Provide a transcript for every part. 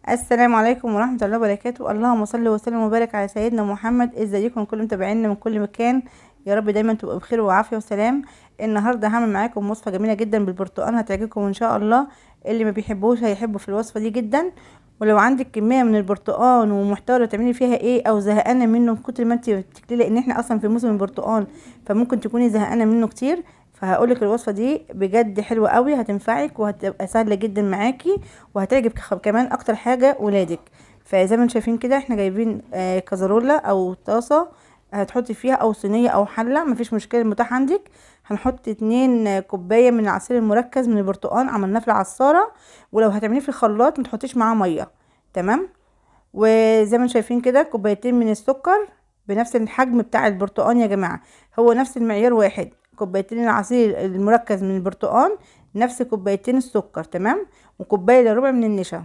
السلام عليكم ورحمة الله وبركاته. اللهم صل وسلم وبارك على سيدنا محمد. ازيكم كل متابعينا من كل مكان؟ يا رب دايما تبقوا بخير وعافية وسلام. النهاردة هعمل معاكم وصفة جميلة جدا بالبرتقال، هتعجبكم ان شاء الله. اللي ما بيحبوش هيحبوا في الوصفة دي جدا. ولو عندك كمية من البرتقال ومحتارة تعملي فيها ايه او زهقانة منه من كتر ما انت بتاكليه، لان احنا اصلا في موسم البرتقال فممكن تكوني زهقانة منه كتير، فهقولك الوصفة دي بجد حلوة قوي، هتنفعك وهتبقى سهلة جدا معاكي وهتعجب كمان اكتر حاجة ولادك. فزي ما انتم شايفين كده احنا جايبين كزرولة او طاسة هتحطي فيها، او صينية او حلة، مفيش مشكلة المتاح عندك. هنحط 2 كوباية من العصير المركز من البرتقال، عملناه في العصارة. ولو هتعمليه في الخلاط متحطيش معاه مية. تمام. وزي ما انتم شايفين كده 2 كوباية من السكر بنفس الحجم بتاع البرتقال يا جماعة، هو نفس المعيار واحد. 2 كوباية العصير المركز من البرتقال نفس 2 كوباية السكر. تمام. وكوباية الا ربع من النشا.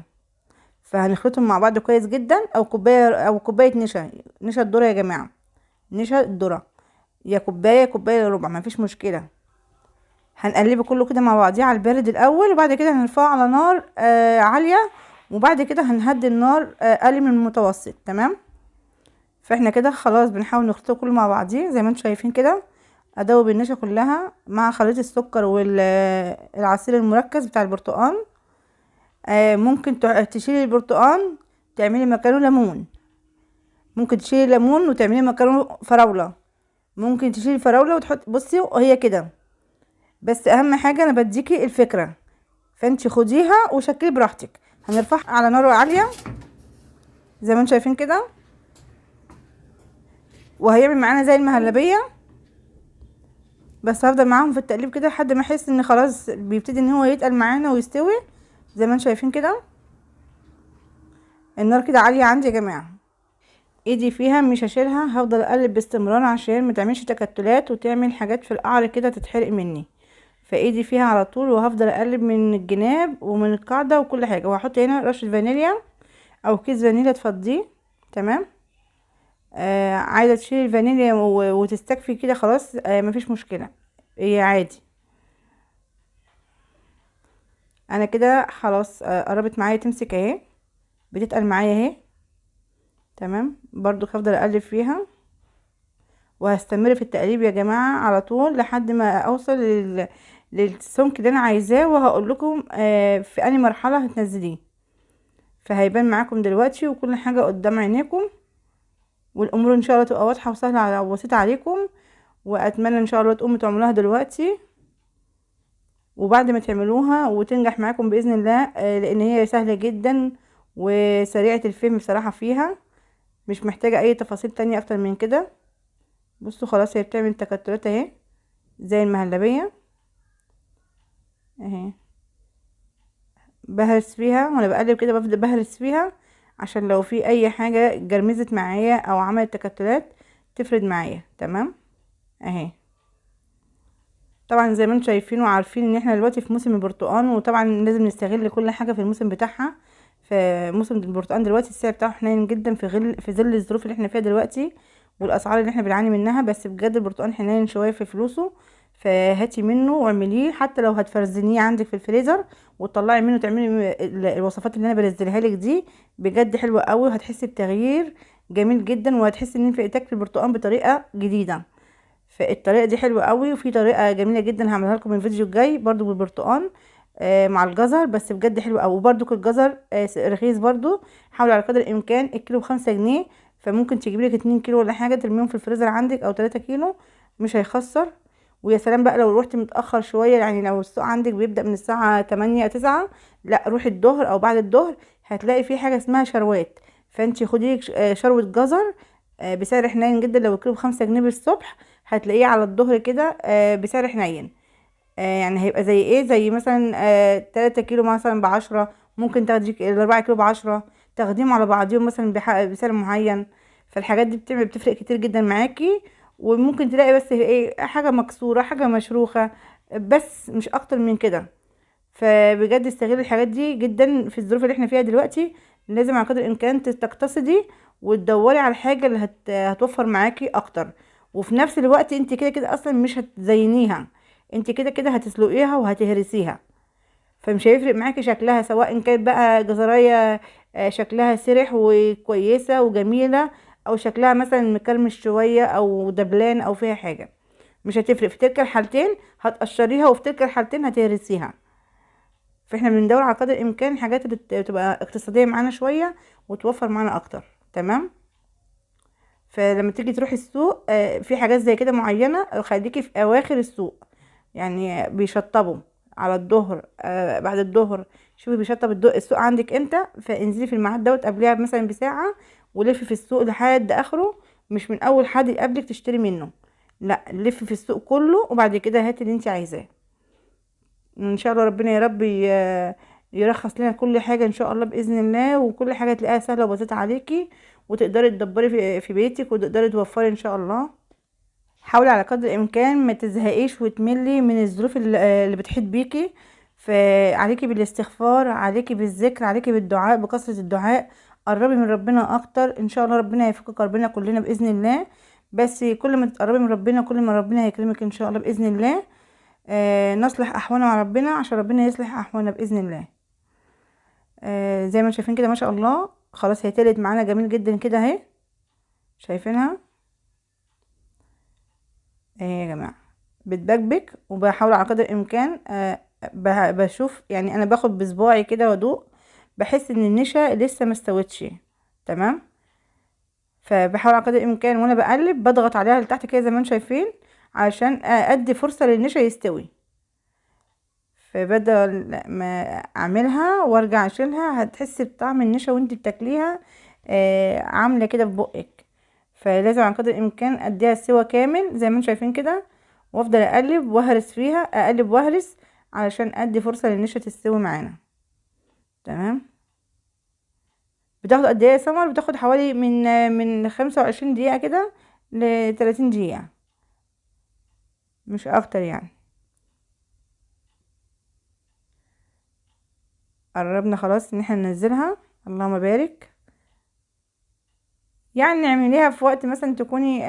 فهنخلطهم مع بعض كويس جدا، او كوباية نشا الذرة يا جماعة، نشا الذرة. يا كوباية الا ربع، مفيش مشكلة. هنقلبه كله كده مع بعضيه على البارد الاول، وبعد كده هنرفعه على نار عالية، وبعد كده هنهدي النار اقل من المتوسط. تمام. فاحنا كده خلاص بنحاول نخلطه كله مع بعضيه زي ما انتم شايفين كده. ادوب النشا كلها مع خليط السكر والعصير المركز بتاع البرتقال. ممكن تشيلي البرتقال تعملي مكانه ليمون، ممكن تشيلي ليمون وتعملي مكانه فراولة، ممكن تشيلي فراولة وتحط. بصي وهي كده، بس اهم حاجة انا بديكي الفكرة، فانتي خديها وشكلي براحتك. هنرفعها على نار عالية زي ما انتم شايفين كده، وهيعمل معانا زي المهلبية. بس هفضل معاهم في التقليب كده لحد ما احس ان خلاص بيبتدي ان هو يتقل معانا ويستوي. زي ما انتم شايفين كده النار كده عالية عندي يا جماعة، ايدي فيها مش هشيلها، هفضل اقلب باستمرار عشان ما تعملش تكتلات وتعمل حاجات في القعر كده تتحرق مني. فايدي فيها على طول، وهفضل اقلب من الجناب ومن القاعدة وكل حاجة. وهحط هنا رشة فانيليا او كيس فانيليا تفضيه. تمام. عايزة تشيلي الفانيليا وتستكفي كده خلاص، مفيش مشكلة، هي عادي. انا كده خلاص قربت معايا تمسك اهي، بتتقل معايا اهي. تمام. برضو هفضل اقلب فيها، وهستمر في التقليب يا جماعة على طول لحد ما اوصل للسمك اللي انا عايزاه، وهقول لكم في انهي مرحلة هتنزليه. فهيبان معاكم دلوقتي وكل حاجة قدام عينيكم، والامور ان شاء الله تبقى واضحة وسهلة وبسيطة عليكم. واتمنى ان شاء الله تقوموا تعملوها دلوقتي، وبعد ما تعملوها وتنجح معاكم باذن الله، لان هي سهلة جدا وسريعة الفهم بصراحة فيها، مش محتاجة اي تفاصيل تانية اكتر من كده. بصوا خلاص هي بتعمل تكتلات اهي زي المهلبية اهي. بهرس فيها وانا بقلب كده، بفضل بهرس فيها عشان لو في اي حاجة جرمزت معايا او عملت تكتلات تفرد معايا. تمام اهي. طبعا زي ما انتم شايفين وعارفين ان احنا دلوقتي في موسم البرتقال، وطبعا لازم نستغل كل حاجة في الموسم بتاعها. في موسم البرتقال دلوقتي السعر بتاعه حنين جدا في ظل الظروف اللي احنا فيها دلوقتي والاسعار اللي احنا بنعاني منها. بس بجد البرتقال حنين شويه في فلوسه، فهاتي منه واعمليه، حتى لو هتفرزنيه عندك في الفريزر وتطلعي منه تعملي الوصفات اللي انا بنزلها لك دي. بجد حلوه قوي، وهتحسي بتغيير جميل جدا، وهتحسي ان انت تاكلي البرتقال بطريقه جديده. فالطريقه دي حلوه قوي، وفي طريقه جميله جدا هعملها لكم الفيديو الجاي برضو بالبرتقال مع الجزر. بس بجد حلو قوي، وبرضو الجزر رخيص برضو. حاولي على قدر الامكان، الكيلو ب5 جنيه، فممكن تجيبي لك 2 كيلو ولا حاجه ترميهم في الفريزر عندك، او 3 كيلو، مش هيخسر. ويا سلام بقى لو روحتي متاخر شويه، يعني لو السوق عندك بيبدا من الساعه 8 9، لا روحي الظهر او بعد الظهر، هتلاقي في حاجه اسمها شروات. فانتي خدي لك شروه جزر بسعر حنين جدا. لو الكيلو ب5 جنيه بالصبح، هتلاقيه على الظهر كده بسعر حنين. يعني هيبقى زي ايه، زي مثلا 3 كيلو مثلا ب10. ممكن تاخدي ال4 كيلو ب10، تاخديهم على بعضيهم مثلا بسعر معين. فالحاجات دي بتفرق كتير جدا معاكي. وممكن تلاقي بس ايه، حاجة مكسورة، حاجة مشروخة، بس مش اكتر من كده. فبجد استغلي الحاجات دي جدا في الظروف اللي احنا فيها دلوقتي. لازم على قدر الامكان تقتصدي وتدوري على الحاجة اللي هتوفر معاكي اكتر. وفي نفس الوقت انت كده كده اصلا مش هتزينيها، انت كده كده هتسلقيها وهتهرسيها، فمش هيفرق معاكي شكلها، سواء كانت بقى جزرايه شكلها سرح وكويسة وجميلة، او شكلها مثلا مكرمش شوية او دبلان او فيها حاجة، مش هتفرق. في تلك الحالتين هتقشريها، وفي تلك الحالتين هتهرسيها. فاحنا بندور على قدر الامكان الحاجات اللي تبقى اقتصادية معانا شوية وتوفر معانا اكتر. تمام. فلما تيجي تروحي السوق في حاجات زي كده معينة خليكي في اواخر السوق، يعني بيشطبوا على الظهر، بعد الظهر. شوفي بيشطب السوق عندك امتى، فانزلي في الميعاد دوت قبلها مثلا بساعة، ولفي في السوق لحد اخره. مش من اول حد يقابلك تشتري منه، لا، لفي في السوق كله وبعد كده هاتي اللي انت عايزاه. ان شاء الله ربنا يا رب يرخص لنا كل حاجة ان شاء الله باذن الله، وكل حاجة تلاقيها سهلة وبسيطة عليكي، وتقدري تدبري في بيتك، وتقدري توفري ان شاء الله. حاولي على قدر الامكان ما تزهقيش وتملي من الظروف اللي بتحيط بيكي. فعليكي بالاستغفار، عليكي بالذكر، عليكي بالدعاء، بكثرة الدعاء. قربي من ربنا اكتر ان شاء الله، ربنا هيفك كربنا كلنا باذن الله. بس كل ما تقربي من ربنا كل ما ربنا هيكرمك ان شاء الله باذن الله. نصلح احوالنا مع ربنا عشان ربنا يصلح احوالنا باذن الله. زي ما شايفين كده ما شاء الله، خلاص هي تلت معانا جميل جدا كده اهي، شايفينها اهي يا جماعه بتبكبك. وبحاول على قدر الامكان بشوف، يعني انا باخد بصباعي كده وادوق، بحس ان النشا لسه ما استوتش. تمام. فبحاول على قدر الامكان وانا بقلب بضغط عليها لتحت كده زي ما انتم شايفين، علشان ادي فرصه للنشا يستوي. فبدل ما اعملها وارجع اشيلها هتحسي بطعم النشا وانت بتاكليها عامله كده في بقك. فلازم على قدر الامكان اديها سوا كامل زي ما انتم شايفين كده، وافضل اقلب واهرس فيها، اقلب واهرس علشان ادي فرصه للنشا تستوي معانا. تمام. بتاخد قد ايه يا سمر؟ بتاخد حوالي من 25 دقيقه كده ل30 دقيقه، مش اكتر يعني. قربنا خلاص ان احنا ننزلها. اللهم بارك. يعني اعمليها في وقت مثلا تكوني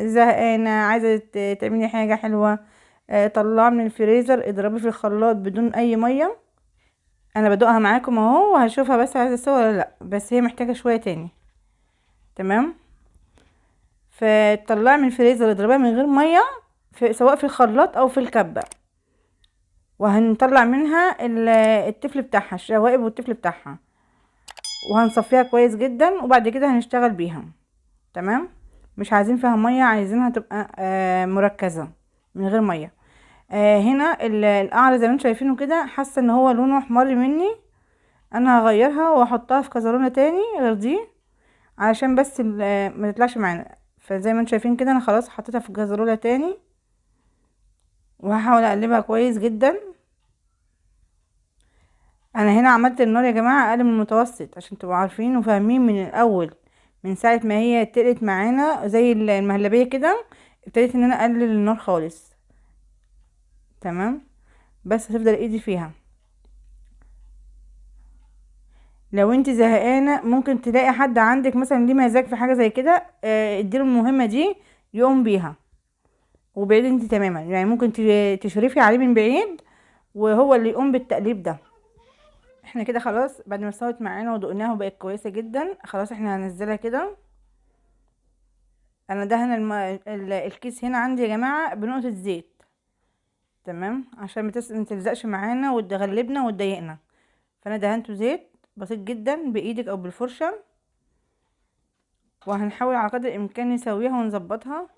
زهقانه عايزه تعملي حاجه حلوه، طلعها من الفريزر اضربي في الخلاط بدون اي ميه. انا بدوقها معاكم اهو وهشوفها بس عايزه اسوي ولا لا، بس هي محتاجه شويه تاني. تمام. فتطلعي من الفريزر اضربيها من غير ميه، سواء في الخلاط او في الكبه. وهنطلع منها التفل بتاعها، الشوائب والتفل بتاعها، وهنصفيها كويس جدا، وبعد كده هنشتغل بيها. تمام. مش عايزين فيها ميه، عايزينها تبقى مركزه من غير ميه. هنا القعر زي ما انتم شايفينه كده، حاسه ان هو لونه احمر مني. انا هغيرها واحطها في كزرونه تاني غير دي علشان بس ما تطلعش معانا. فزي ما انتم شايفين كده انا خلاص حطيتها في كزرونه تاني، وهحاول اقلبها كويس جدا. انا هنا عملت النار يا جماعه اقل من المتوسط عشان تبقوا عارفين وفاهمين من الاول. من ساعه ما هي تقلت معانا زي المهلبيه كده، ابتديت ان انا اقلل النار خالص. تمام. بس هتفضل ايدي فيها. لو انت زهقانه ممكن تلاقي حد عندك مثلا ليه مزاج في حاجه زي كده، اديله المهمه دي يقوم بيها، وبعيد انت تماما. يعني ممكن تشرفي عليه من بعيد وهو اللي يقوم بالتقليب ده. احنا كده خلاص بعد ما استوت معانا ودقناها وبقت كويسه جدا، خلاص احنا هننزلها كده. انا دهن الكيس هنا عندي يا جماعه بنقطه زيت. تمام. عشان ما تلزقش معانا وتغلبنا وتضايقنا. فانا دهنته زيت بسيط جدا بايدك او بالفرشه، وهنحاول على قدر الامكان نسويها ونظبطها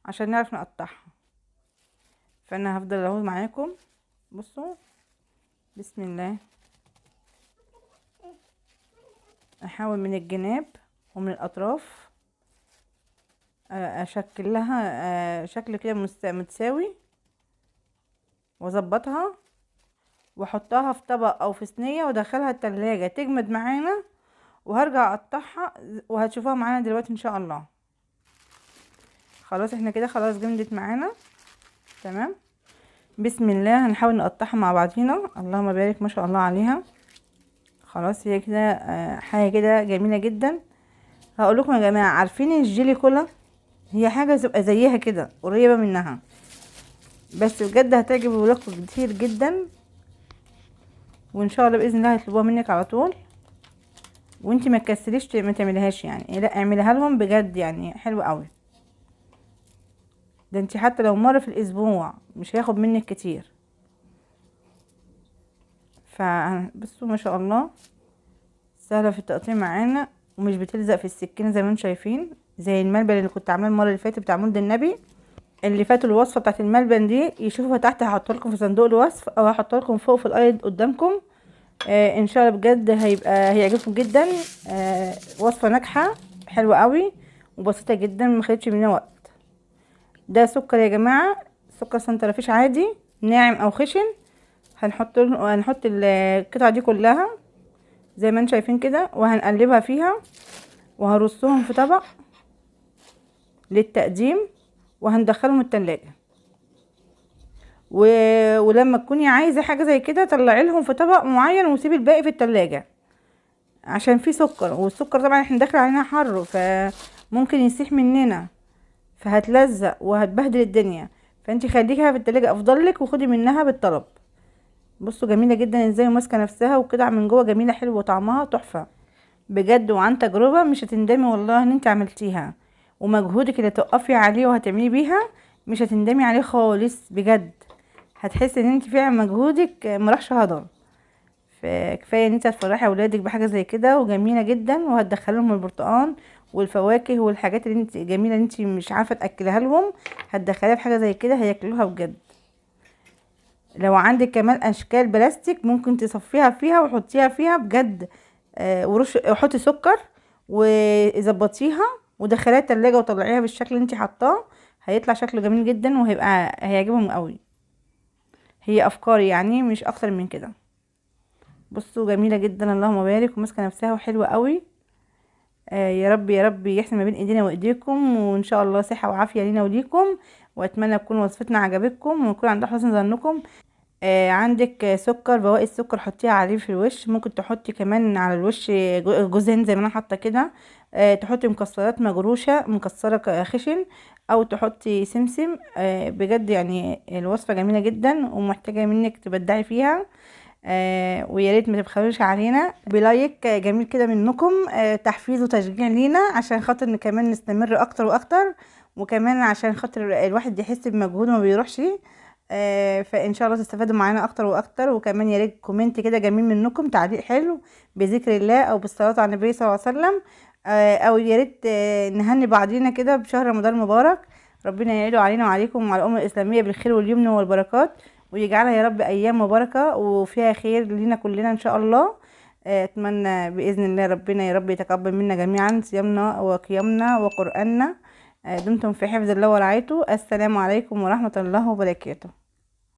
عشان نعرف نقطعها. فانا هفضل اهو معاكم. بصوا، بسم الله. احاول من الجناب ومن الاطراف اشكل لها شكل كده متساوي، واظبطها واحطها في طبق او في صينيه وادخلها التلاجة تجمد معانا، وهرجع اقطعها وهتشوفوها معانا دلوقتي ان شاء الله. خلاص احنا كده خلاص جمدت معانا. تمام. بسم الله. هنحاول نقطعها مع بعضينا. اللهم بارك، ما شاء الله عليها. خلاص هي كده حاجه كده جميله جدا. هقول لكم يا جماعه، عارفين الجيلي كولا؟ هي حاجه تبقى زيها كده قريبه منها، بس بجد هتعجب ولادكم كتير جدا، وان شاء الله باذن الله هيطلبوها منك على طول. وانتي ما تكسليش ما تعمليهاش يعني، لا اعمليها لهم بجد يعني حلو قوي. ده انتي حتى لو مرة في الاسبوع مش هياخد منك كتير. فبصوا ما شاء الله سهلة في التقطيع معانا، ومش بتلزق في السكينة زي ما انتم شايفين، زي الملبن اللي كنت عاملاه المرة اللي فاتت بتاع مولد النبي. اللي فاتوا الوصفة بتاعت الملبن دي يشوفوها تحت، هحطها لكم في صندوق الوصف او هحطها لكم فوق في الايض قدامكم. ان شاء الله بجد هيعجبكم جدا. وصفة ناجحة حلوة قوي وبسيطة جدا، ما خدتش منها وقت. ده سكر يا جماعة، سكر سنترفيش عادي ناعم او خشن. هنحط القطعة دي كلها زي ما انتم شايفين كده، وهنقلبها فيها وهرصهم في طبق للتقديم، وهندخلهم التلاجة. ولما تكوني عايزة حاجة زي كده طلعي لهم في طبق معين وسيبي الباقي في التلاجة، عشان في سكر، والسكر طبعا احنا داخل علينا حر فممكن يسيح مننا، فهتلزق وهتبهدل الدنيا. فانتي خليها في التلاجة افضل لك، وخدي منها بالطلب. بصوا جميلة جدا ازاي وماسكة نفسها، وكده من جوه جميلة حلوة وطعمها تحفة بجد. وعن تجربة مش هتندمي والله ان انت عملتيها، ومجهودك اللي تقفي عليه وهتعملي بيها مش هتندمي عليه خالص بجد. هتحسي ان انت فعلا مجهودك مراحش هدر. فكفايه ان انت هتفرحي اولادك بحاجه زي كده وجميله جدا، وهتدخلهم البرتقال والفواكه والحاجات اللي انت جميله اللي انت مش عارفه تاكلها لهم، هتدخليها في حاجه زي كده هياكلوها بجد. لو عندك كمان اشكال بلاستيك ممكن تصفيها فيها وحطيها فيها بجد. وحطي سكر وظبطيها ودخليها التلاجة وطلعيها بالشكل اللي انت حطاه، هيطلع شكله جميل جدا هيعجبهم قوي. هي افكار يعني مش اكتر من كده. بصوا جميله جدا اللهم بارك، وماسكه نفسها وحلوه قوي. يا رب يا رب يحسن ما بين ايدينا وايديكم، وان شاء الله صحه وعافيه لينا وليكم. واتمنى تكون وصفتنا عجبتكم ويكون عند حسن ظنكم. عندك سكر، بواقي السكر حطيها عليه في الوش، ممكن تحطي كمان على الوش جوز هند زي ما انا حاطه كده. تحطي مكسرات مجروشه مكسره خشن، او تحطي سمسم. بجد يعني الوصفه جميله جدا ومحتاجه منك تبدعي فيها. ويا ريت ما تبخلوش علينا بلايك جميل كده منكم، تحفيز وتشجيع لينا عشان خاطر كمان نستمر اكتر واكتر، وكمان عشان خاطر الواحد يحس بمجهوده ما بيروحش. فان شاء الله تستفادوا معانا اكتر واكتر. وكمان يا ريت كومنت كده جميل منكم، تعليق حلو بذكر الله او بالصلاه على النبي صلى الله عليه وسلم. او يا ريت نهني بعضينا كده بشهر رمضان المبارك. ربنا يعيده علينا وعليكم وعلى الامه الاسلاميه بالخير واليمن والبركات، ويجعلها يا رب ايام مباركه وفيها خير لينا كلنا ان شاء الله. اتمنى باذن الله ربنا يا رب يتقبل منا جميعا صيامنا وقيامنا وقراننا. دمتم في حفظ الله ورعايته. السلام عليكم ورحمه الله وبركاته.